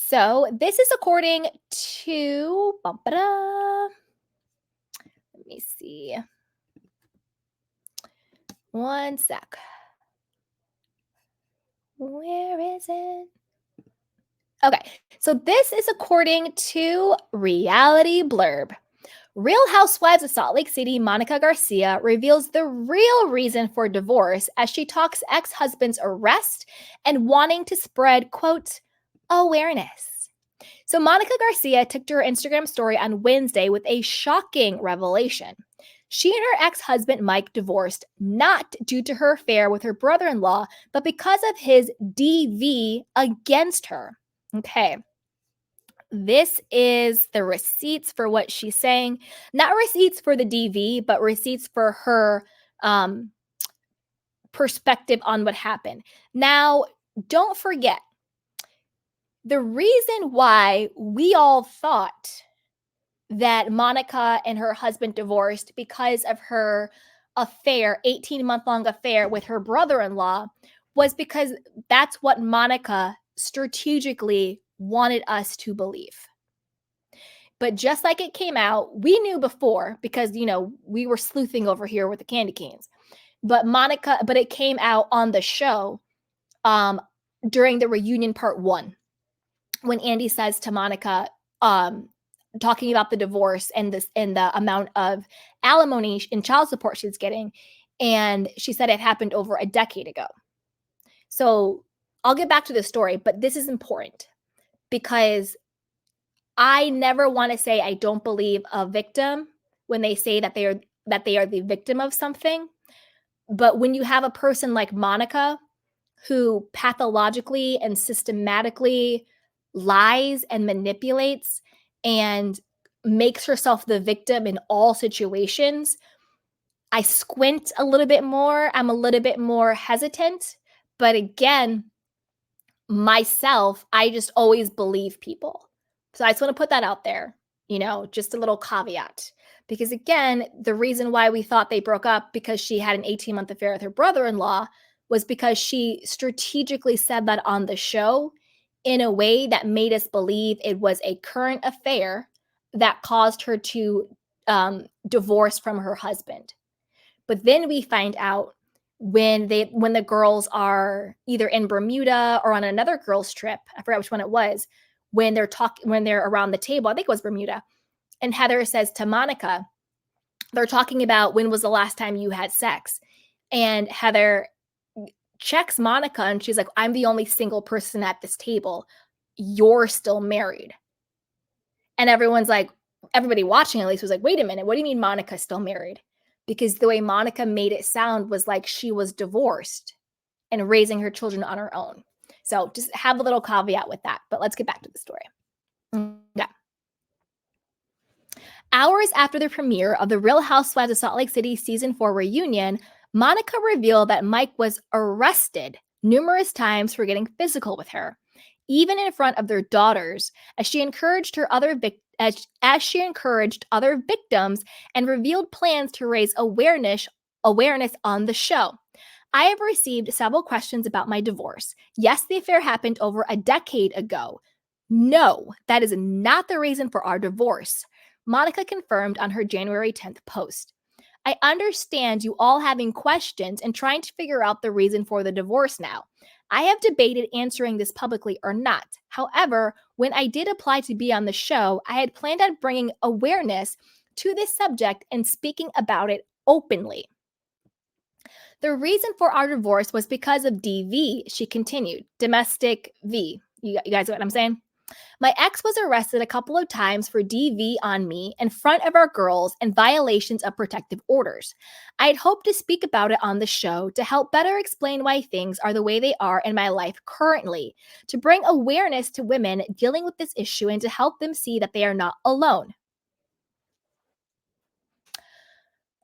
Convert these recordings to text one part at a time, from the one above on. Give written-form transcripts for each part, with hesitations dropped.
So this is according to, let me see, one sec. Where is it? Okay, so this is according to Reality Blurb. Real Housewives of Salt Lake City, Monica Garcia reveals the real reason for divorce as she talks ex-husband's arrest and wanting to spread, quote, awareness. So Monica Garcia took to her Instagram story on Wednesday with a shocking revelation. She and her ex-husband Mike divorced not due to her affair with her brother-in-law, but because of his DV against her. Okay. This is the receipts for what she's saying. Not receipts for the DV, but receipts for her perspective on what happened. Now, don't forget, the reason why we all thought that Monica and her husband divorced because of her affair, 18-month-long affair with her brother-in-law, was because that's what Monica strategically wanted us to believe. But just like it came out, we knew before because, we were sleuthing over here with the candy canes. But it came out on the show during the reunion part 1 when Andy says to Monica, talking about the divorce and the amount of alimony and child support she's getting. And she said it happened over a decade ago. So I'll get back to the story, but this is important because I never want to say I don't believe a victim when they say that they are the victim of something. But when you have a person like Monica who pathologically and systematically lies and manipulates and makes herself the victim in all situations, I squint a little bit more. I'm a little bit more hesitant. But again, myself, I just always believe people. So I just want to put that out there, just a little caveat. Because again, the reason why we thought they broke up because she had an 18-month affair with her brother-in-law was because she strategically said that on the show in a way that made us believe it was a current affair that caused her to divorce from her husband. But then we find out when the girls are either in Bermuda or on another girls' trip, I forgot which one it was, when they're around the table, I think it was Bermuda, and Heather says to Monica, they're talking about when was the last time you had sex, and Heather checks Monica and she's like, I'm the only single person at this table. You're still married. And everybody watching at least was like, wait a minute, what do you mean Monica's still married? Because the way Monica made it sound was like she was divorced and raising her children on her own. So just have a little caveat with that. But let's get back to the story. Okay. Hours after the premiere of The Real Housewives of Salt Lake City Season 4 reunion, Monica revealed that Mike was arrested numerous times for getting physical with her, even in front of their daughters, as she encouraged other victims and revealed plans to raise awareness on the show. I have received several questions about my divorce. Yes, the affair happened over a decade ago. No, that is not the reason for our divorce, Monica confirmed on her January 10th post. I understand you all having questions and trying to figure out the reason for the divorce now. I have debated answering this publicly or not. However, when I did apply to be on the show, I had planned on bringing awareness to this subject and speaking about it openly. The reason for our divorce was because of DV, she continued. Domestic V. You guys know what I'm saying? My ex was arrested a couple of times for DV on me in front of our girls and violations of protective orders. I had hoped to speak about it on the show to help better explain why things are the way they are in my life currently, to bring awareness to women dealing with this issue and to help them see that they are not alone.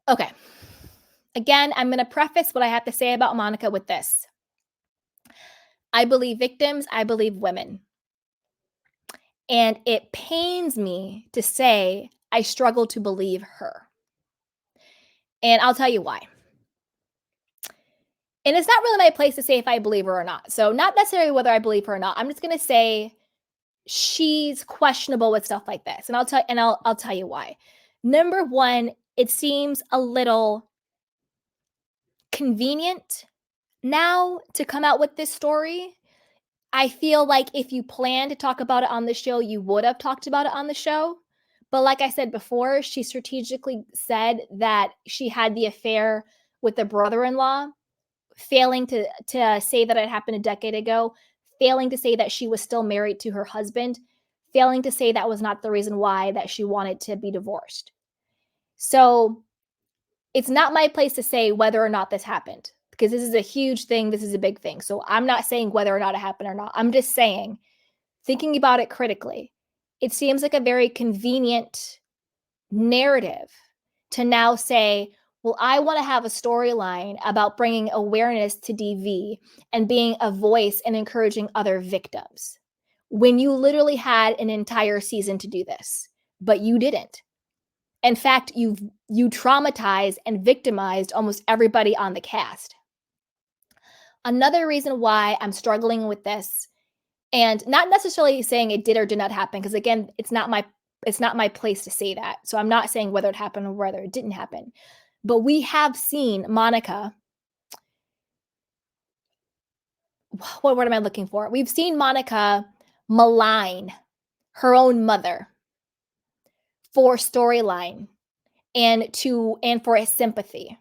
Okay. Again, I'm going to preface what I have to say about Monica with this. I believe victims, I believe women. And it pains me to say I struggle to believe her. And I'll tell you why. And it's not really my place to say if I believe her or not. So not necessarily whether I believe her or not. I'm just going to say she's questionable with stuff like this. And I'll tell you why. Number one, it seems a little convenient now to come out with this story. I feel like if you plan to talk about it on the show, you would have talked about it on the show. But like I said before, she strategically said that she had the affair with the brother-in-law, failing to say that it happened a decade ago, failing to say that she was still married to her husband, failing to say that was not the reason why that she wanted to be divorced. So it's not my place to say whether or not this happened because this is a huge thing. This is a big thing. So I'm not saying whether or not it happened or not. I'm just saying, thinking about it critically, it seems like a very convenient narrative to now say, well, I want to have a storyline about bringing awareness to DV and being a voice and encouraging other victims when you literally had an entire season to do this, but you didn't. In fact, you traumatized and victimized almost everybody on the cast. Another reason why I'm struggling with this, and not necessarily saying it did or did not happen, because again, it's not my place to say that. So I'm not saying whether it happened or whether it didn't happen. But we have seen Monica. What word am I looking for? We've seen Monica malign her own mother for storyline and for a sympathy.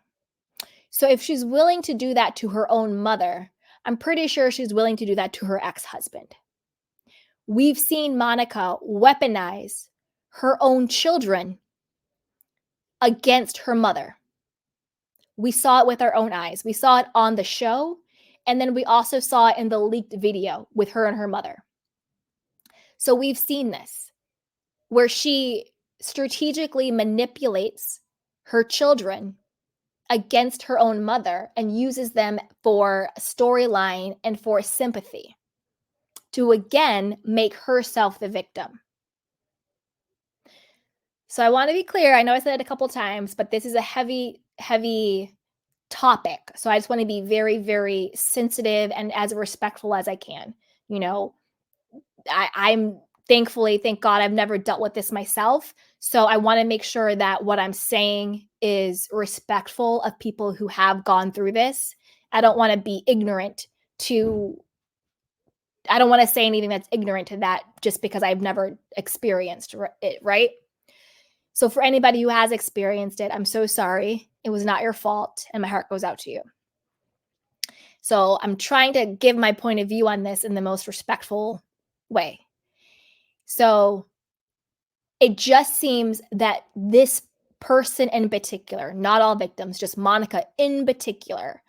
So if she's willing to do that to her own mother, I'm pretty sure she's willing to do that to her ex-husband. We've seen Monica weaponize her own children against her mother. We saw it with our own eyes. We saw it on the show, and then we also saw it in the leaked video with her and her mother. So we've seen this, where she strategically manipulates her children against her own mother and uses them for storyline and for sympathy to again make herself the victim. So I want to be clear. I know I said it a couple times, but this is a heavy, heavy topic. So I just want to be very, very sensitive and as respectful as I can. You know, I'm thankfully, thank God, I've never dealt with this myself. So I want to make sure that what I'm saying is respectful of people who have gone through this. I don't want to be ignorant I don't want to say anything that's ignorant to that just because I've never experienced it, right? So for anybody who has experienced it, I'm so sorry. It was not your fault, and my heart goes out to you. So I'm trying to give my point of view on this in the most respectful way. So it just seems that this person in particular, not all victims, just Monica in particular,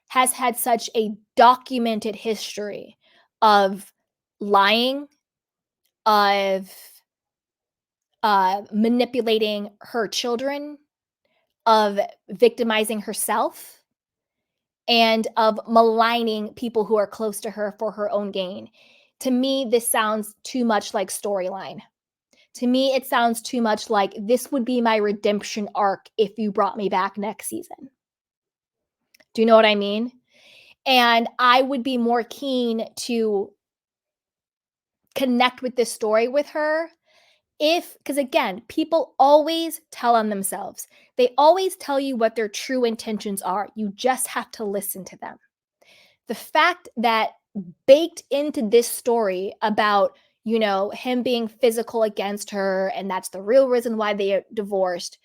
has had such a documented history of lying, of manipulating her children, of victimizing herself, and of maligning people who are close to her for her own gain. To me, this sounds too much like storyline. To me, it sounds too much like this would be my redemption arc if you brought me back next season. Do you know what I mean? And I would be more keen to connect with this story with her because again, people always tell on themselves. They always tell you what their true intentions are. You just have to listen to them. The fact that baked into this story about, him being physical against her, and that's the real reason why they divorced,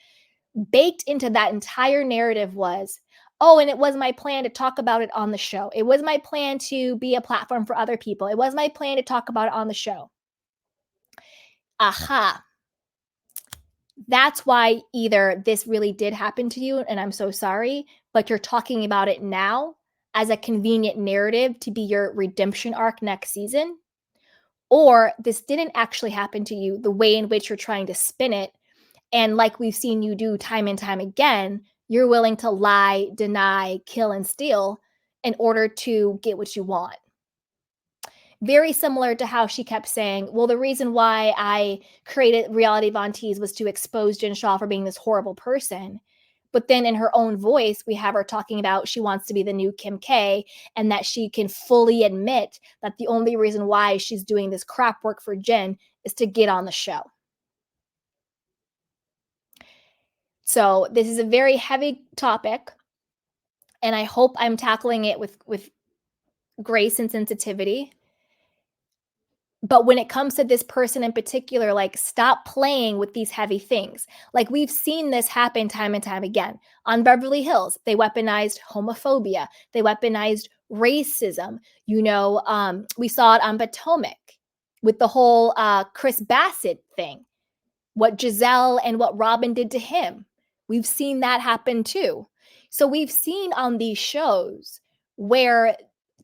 baked into that entire narrative was, oh, and it was my plan to talk about it on the show. It was my plan to be a platform for other people. It was my plan to talk about it on the show. Aha. That's why either this really did happen to you, and I'm so sorry, but you're talking about it now as a convenient narrative to be your redemption arc next season, or this didn't actually happen to you the way in which you're trying to spin it. And like we've seen you do time and time again, you're willing to lie, deny, kill, and steal in order to get what you want. Very similar to how she kept saying, well, the reason why I created Reality Von Tease was to expose Jen Shaw for being this horrible person. But then in her own voice, we have her talking about she wants to be the new Kim K, and that she can fully admit that the only reason why she's doing this crap work for Jen is to get on the show. So this is a very heavy topic, and I hope I'm tackling it with grace and sensitivity. But when it comes to this person in particular, like, stop playing with these heavy things. Like, we've seen this happen time and time again. On Beverly Hills, they weaponized homophobia, they weaponized racism. We saw it on Potomac with the whole Chris Bassett thing, what Giselle and what Robin did to him. We've seen that happen too. So we've seen on these shows where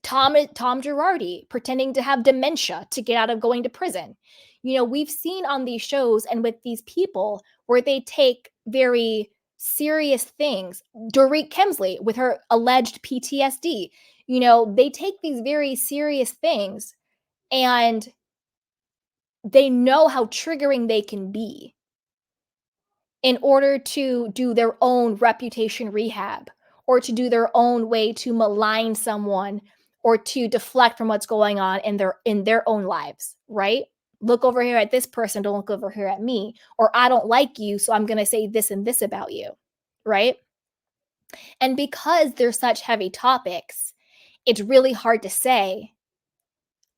Tom Girardi pretending to have dementia to get out of going to prison. We've seen on these shows and with these people where they take very serious things. Dorit Kemsley with her alleged PTSD. They take these very serious things and they know how triggering they can be in order to do their own reputation rehab or to do their own way to malign someone or to deflect from what's going on in their own lives, right? Look over here at this person, don't look over here at me, or I don't like you, so I'm going to say this and this about you, right? And because they're such heavy topics, it's really hard to say,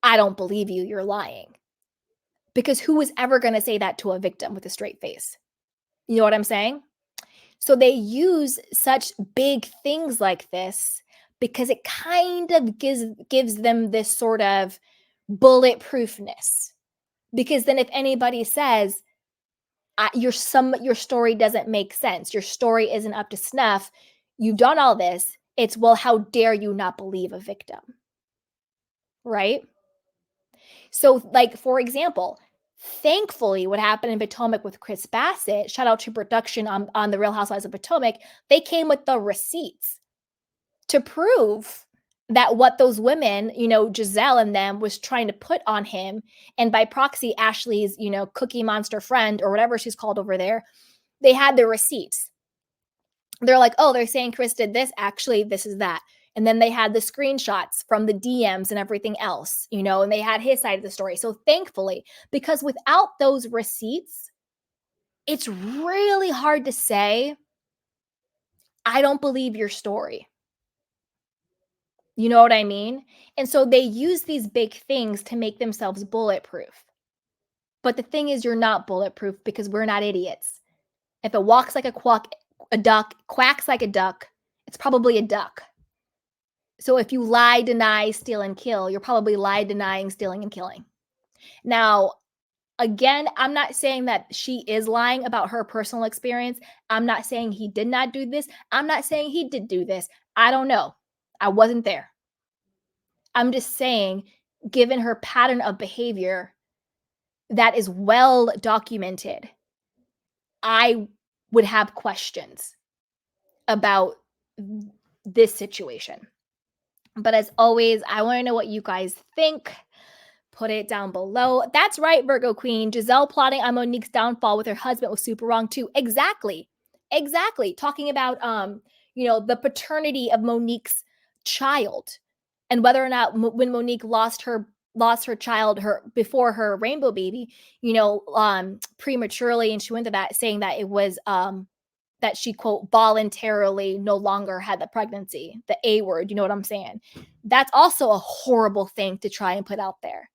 I don't believe you, you're lying. Because who is ever going to say that to a victim with a straight face? You know what I'm saying? So they use such big things like this because it kind of gives them this sort of bulletproofness. Because then if anybody says your story doesn't make sense, your story isn't up to snuff, you've done all this, it's, well, how dare you not believe a victim, right? So, like, for example, thankfully, what happened in Potomac with Chris Bassett, shout out to production on The Real Housewives of Potomac, they came with the receipts to prove that what those women, Giselle and them, was trying to put on him, and by proxy, Ashley's, Cookie Monster friend or whatever she's called over there, they had the receipts. They're like, oh, they're saying Chris did this. Actually, this is that. And then they had the screenshots from the DMs and everything else, and they had his side of the story. So thankfully, because without those receipts, it's really hard to say, I don't believe your story. You know what I mean? And so they use these big things to make themselves bulletproof. But the thing is, you're not bulletproof because we're not idiots. If it walks like a duck, quacks like a duck, it's probably a duck. So if you lie, deny, steal, and kill, you're probably lie, denying, stealing, and killing. Now, again, I'm not saying that she is lying about her personal experience. I'm not saying he did not do this. I'm not saying he did do this. I don't know. I wasn't there. I'm just saying, given her pattern of behavior that is well documented, I would have questions about this situation. But as always, I want to know what you guys think. Put it down below. That's right, Virgo Queen. Giselle plotting on Monique's downfall with her husband was super wrong too. Exactly. Exactly. Talking about the paternity of Monique's child and whether or not when Monique lost her child before her rainbow baby, prematurely, and she went to that saying that it was that she, quote, voluntarily no longer had the pregnancy, the A word, you know what I'm saying? That's also a horrible thing to try and put out there.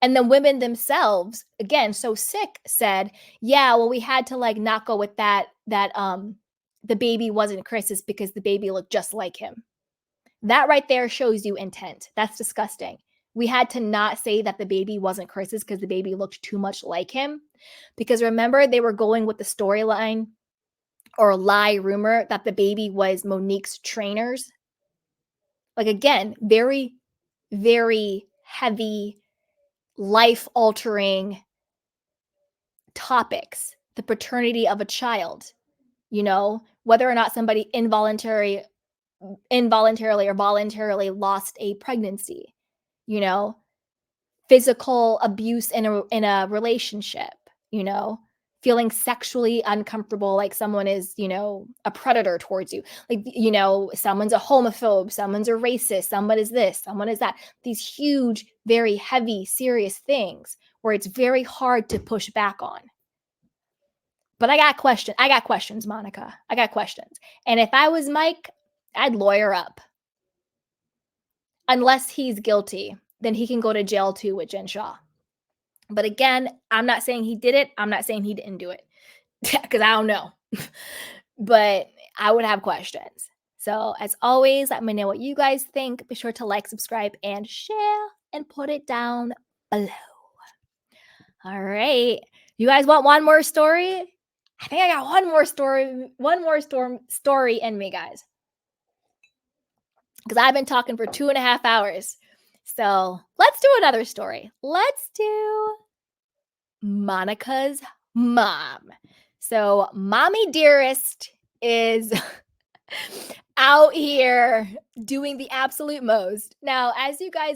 And the women themselves, again, so sick, said, yeah, well, we had to not go with that the baby wasn't Chris's because the baby looked just like him. That right there shows you intent. That's disgusting. We had to not say that the baby wasn't Chris's because the baby looked too much like him. Because remember, they were going with the storyline or lie rumor that the baby was Monique's trainers. Again, very, very heavy, life-altering topics. The paternity of a child, whether or not somebody involuntarily or voluntarily lost a pregnancy, physical abuse in a relationship, feeling sexually uncomfortable, like someone is, a predator towards you. Like, someone's a homophobe, someone's a racist, someone is this, someone is that. These huge, very heavy, serious things where it's very hard to push back on. But I got questions, Monica. I got questions. And if I was Mike, I'd lawyer up. Unless he's guilty, then he can go to jail too with Jen Shah. But again, I'm not saying he did it. I'm not saying he didn't do it because I don't know. But I would have questions. So as always, let me know what you guys think. Be sure to like, subscribe, and share, and put it down below. All right. You guys want one more story? I think I got one more story in me, guys. Because I've been talking for 2.5 hours. So let's do another story. Let's do Monica's mom. So Mommy Dearest is out here doing the absolute most. Now, as you guys